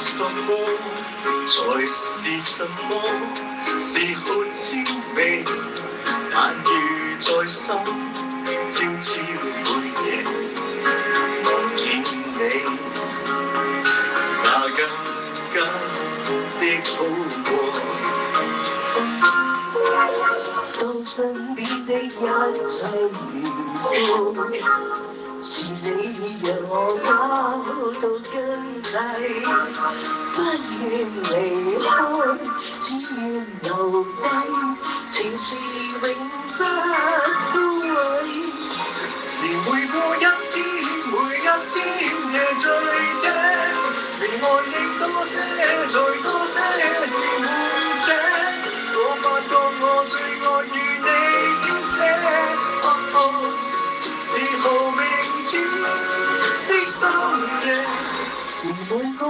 什麼才是什麼？是好滋味，但如在心，朝朝每夜望見你，那更加的好過。當身邊的一切如風，是你讓我找到根蒂，不願離開，只願留低，情是永不枯萎。連每過一天，每一天這醉者，連愛你多些，再多些字會寫。我發覺我最愛與你編寫。以後明天的深夜，連每個